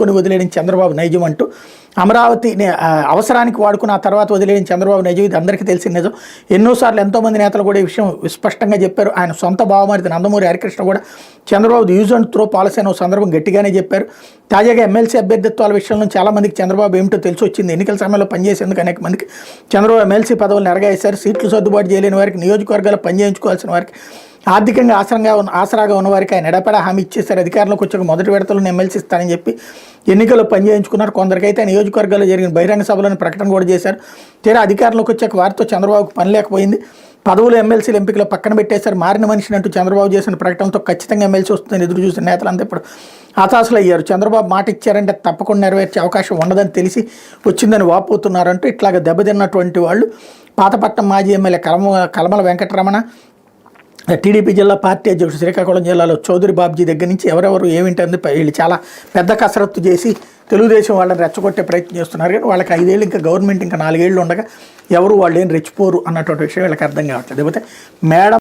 కొని వదిలేయడం చంద్రబాబు నైజం అంటూ అమరావతిని అవసరానికి వాడుకున్న ఆ తర్వాత వదిలేయడం చంద్రబాబు నైజం, ఇది అందరికీ తెలిసిన నిజం. ఎన్నోసార్లు ఎంతోమంది నేతలు కూడా ఈ విషయం స్పష్టంగా చెప్పారు. ఆయన సొంత బావమరిది నందమూరి హరికృష్ణ కూడా Chandrababu use and throw policy అనే సందర్భం గట్టిగానే చెప్పారు. తాజాగా ఎమ్మెల్సీ అభ్యర్థిత్వాల విషయంలో చాలామందికి చంద్రబాబు ఏమిటో తెలిసి వచ్చింది. ఎన్నికల సమయంలో పనిచేసేందుకు అనేక మందికి చంద్రబాబు ఎమ్మెల్సీ పదవులను ఎరగేశారు. సీట్లు సర్దుబాటు చేయలేని వారికి, నియోజకవర్గాలు పనిచేయించుకోవాల్సిన వారికి, ఆర్థికంగా ఆసరాగా ఉన్న వారికి ఆయన ఎడపడా హామీ ఇచ్చేశారు. అధికారంలోకి వచ్చాక మొదటి విడతలను ఎమ్మెల్సీ ఇస్తానని చెప్పి ఎన్నికల్లో పనిచేయించుకున్నారు. కొందరికైతే నియోజకవర్గాల్లో జరిగిన బహిరంగ సభలను ప్రకటన కూడా చేశారు. తీరా అధికారంలోకి వచ్చాక వారితో చంద్రబాబుకు పని లేకపోయింది. పదవులు ఎమ్మెల్సీల ఎంపికలో పక్కన పెట్టేశారు. మారిన మనిషిని అంటూ చంద్రబాబు చేసిన ప్రకటనతో ఖచ్చితంగా ఎమ్మెల్సీ వస్తుందని ఎదురు చూసిన నేతలంతా ఇప్పుడు హతాశలు అయ్యారు. చంద్రబాబు మాట ఇచ్చారంటే తప్పకుండా నెరవేర్చే అవకాశం ఉండదని తెలిసి వచ్చిందని వాపోతున్నారంటూ ఇట్లాగ దెబ్బతిన్నటువంటి వాళ్ళు పాతపట్నం మాజీ ఎమ్మెల్యే కలమల వెంకటరమణ, టీడీపీ జిల్లా పార్టీ అధ్యక్షుడు శ్రీకాకుళం జిల్లాలో చౌదరి బాబ్జీ దగ్గర నుంచి ఎవరెవరు ఏమింటుంది వీళ్ళు చాలా పెద్ద కసరత్తు చేసి తెలుగుదేశం వాళ్ళని రెచ్చగొట్టే ప్రయత్నం చేస్తున్నారు. కానీ వాళ్ళకి 5 ఏళ్ళు ఇంకా గవర్నమెంట్ ఇంకా 4 ఏళ్ళు ఉండగా ఎవరు వాళ్ళు ఏం రెచ్చిపోరు అన్నటువంటి విషయం వీళ్ళకి అర్థం కావట్లేదు. లేకపోతే మేడం